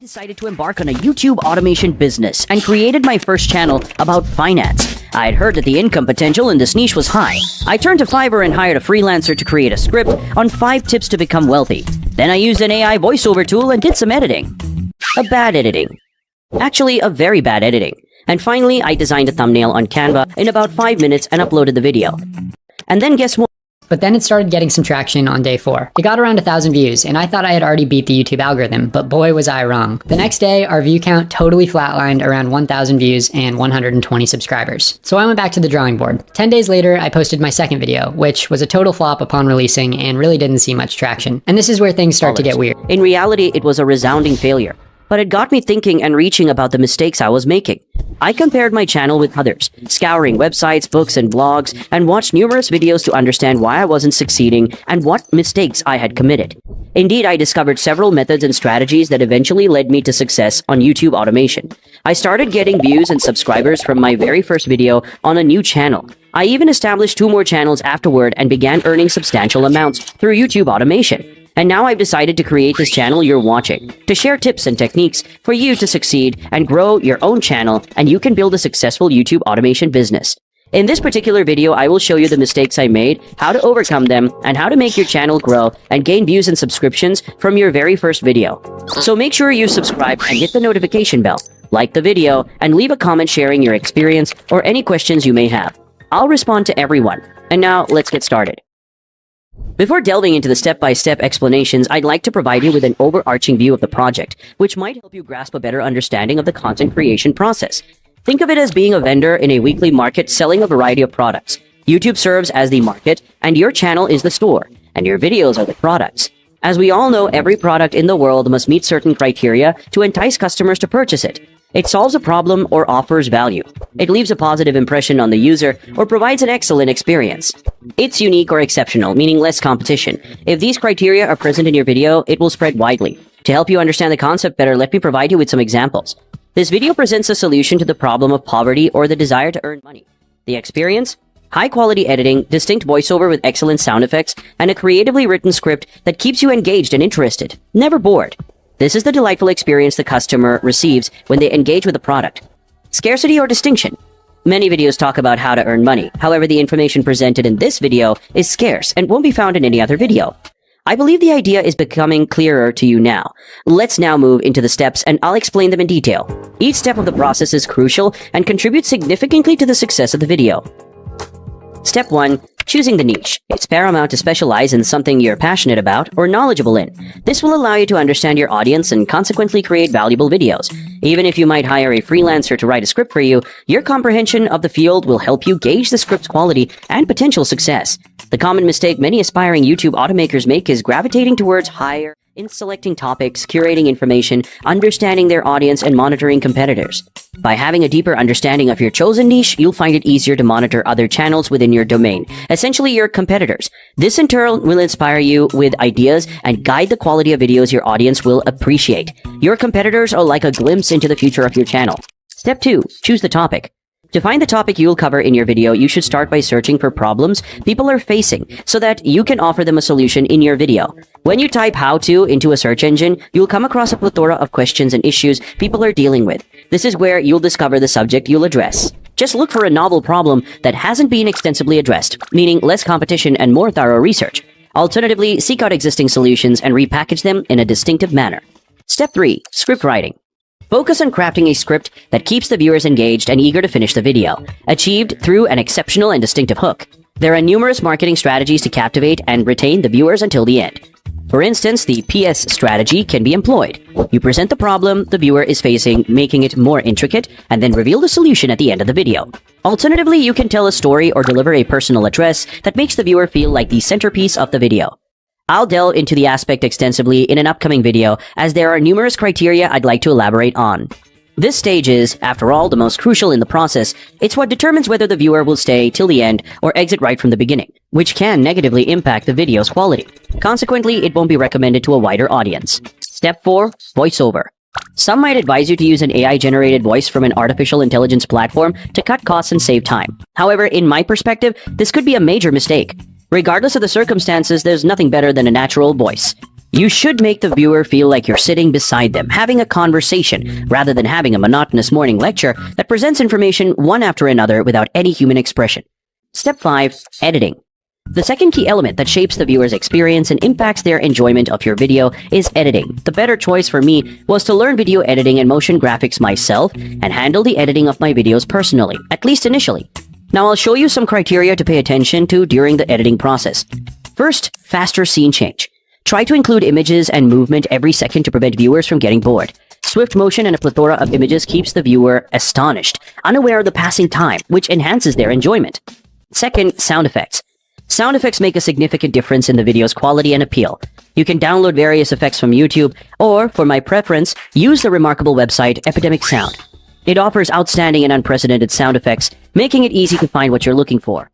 Decided to embark on a YouTube automation business and created my first channel about finance. I had heard that the income potential in this niche was high. I turned to Fiverr and hired a freelancer to create a script on 5 tips to become wealthy. Then I used an AI voiceover tool and did some editing. A very bad editing. And finally, I designed a thumbnail on Canva in about 5 minutes and uploaded the video. And then guess what? But then it started getting some traction on day 4. It got around 1,000 views, and I thought I had already beat the YouTube algorithm, but boy was I wrong. The next day, our view count totally flatlined around 1,000 views and 120 subscribers. So I went back to the drawing board. 10 days later, I posted my second video, which was a total flop upon releasing and really didn't see much traction. And this is where things start to get weird. In reality, it was a resounding failure. But it got me thinking and reaching about the mistakes I was making. I compared my channel with others, scouring websites, books, and blogs, and watched numerous videos to understand why I wasn't succeeding and what mistakes I had committed. Indeed, I discovered several methods and strategies that eventually led me to success on YouTube automation. I started getting views and subscribers from my very first video on a new channel. I even established 2 more channels afterward and began earning substantial amounts through YouTube automation. And now I've decided to create this channel you're watching, to share tips and techniques for you to succeed and grow your own channel, and you can build a successful YouTube automation business. In this particular video, I will show you the mistakes I made, how to overcome them, and how to make your channel grow and gain views and subscriptions from your very first video. So make sure you subscribe and hit the notification bell, like the video, and leave a comment sharing your experience or any questions you may have. I'll respond to everyone. And now, let's get started. Before delving into the step-by-step explanations, I'd like to provide you with an overarching view of the project, which might help you grasp a better understanding of the content creation process. Think of it as being a vendor in a weekly market selling a variety of products. YouTube serves as the market, and your channel is the store, and your videos are the products. As we all know, every product in the world must meet certain criteria to entice customers to purchase it. It solves a problem or offers value. It leaves a positive impression on the user or provides an excellent experience. It's unique or exceptional, meaning less competition. If these criteria are present in your video, it will spread widely. To help you understand the concept better, let me provide you with some examples. This video presents a solution to the problem of poverty or the desire to earn money. The experience? High-quality editing, distinct voiceover with excellent sound effects, and a creatively written script that keeps you engaged and interested, never bored. This is the delightful experience the customer receives when they engage with the product. Scarcity or distinction? Many videos talk about how to earn money. However, the information presented in this video is scarce and won't be found in any other video. I believe the idea is becoming clearer to you now. Let's now move into the steps and I'll explain them in detail. Each step of the process is crucial and contributes significantly to the success of the video. Step 1. Choosing the niche. It's paramount to specialize in something you're passionate about or knowledgeable in. This will allow you to understand your audience and consequently create valuable videos. Even if you might hire a freelancer to write a script for you, your comprehension of the field will help you gauge the script's quality and potential success. The common mistake many aspiring YouTube automakers make is gravitating towards higher in selecting topics, curating information, understanding their audience, and monitoring competitors. By having a deeper understanding of your chosen niche, you'll find it easier to monitor other channels within your domain, essentially your competitors. This in turn will inspire you with ideas and guide the quality of videos your audience will appreciate. Your competitors are like a glimpse into the future of your channel. Step 2. Choose the topic. To find the topic you'll cover in your video, you should start by searching for problems people are facing so that you can offer them a solution in your video. When you type "how to" into a search engine, you'll come across a plethora of questions and issues people are dealing with. This is where you'll discover the subject you'll address. Just look for a novel problem that hasn't been extensively addressed, meaning less competition and more thorough research. Alternatively, seek out existing solutions and repackage them in a distinctive manner. Step 3. Script writing. Focus on crafting a script that keeps the viewers engaged and eager to finish the video, achieved through an exceptional and distinctive hook. There are numerous marketing strategies to captivate and retain the viewers until the end. For instance, the PS strategy can be employed. You present the problem the viewer is facing, making it more intricate, and then reveal the solution at the end of the video. Alternatively, you can tell a story or deliver a personal address that makes the viewer feel like the centerpiece of the video. I'll delve into the aspect extensively in an upcoming video, as there are numerous criteria I'd like to elaborate on. This stage is, after all, the most crucial in the process. It's what determines whether the viewer will stay till the end or exit right from the beginning, which can negatively impact the video's quality. Consequently, it won't be recommended to a wider audience. Step 4. Voiceover. Some might advise you to use an AI-generated voice from an artificial intelligence platform to cut costs and save time. However, in my perspective, this could be a major mistake. Regardless of the circumstances, there's nothing better than a natural voice. You should make the viewer feel like you're sitting beside them, having a conversation, rather than having a monotonous morning lecture that presents information one after another without any human expression. Step 5. Editing. The second key element that shapes the viewer's experience and impacts their enjoyment of your video is editing. The better choice for me was to learn video editing and motion graphics myself and handle the editing of my videos personally, at least initially. Now I'll show you some criteria to pay attention to during the editing process. First, faster scene change. Try to include images and movement every second to prevent viewers from getting bored. Swift motion and a plethora of images keeps the viewer astonished, unaware of the passing time, which enhances their enjoyment. Second, sound effects. Sound effects make a significant difference in the video's quality and appeal. You can download various effects from YouTube, or, for my preference, use the remarkable website Epidemic Sound. It offers outstanding and unprecedented sound effects, making it easy to find what you're looking for.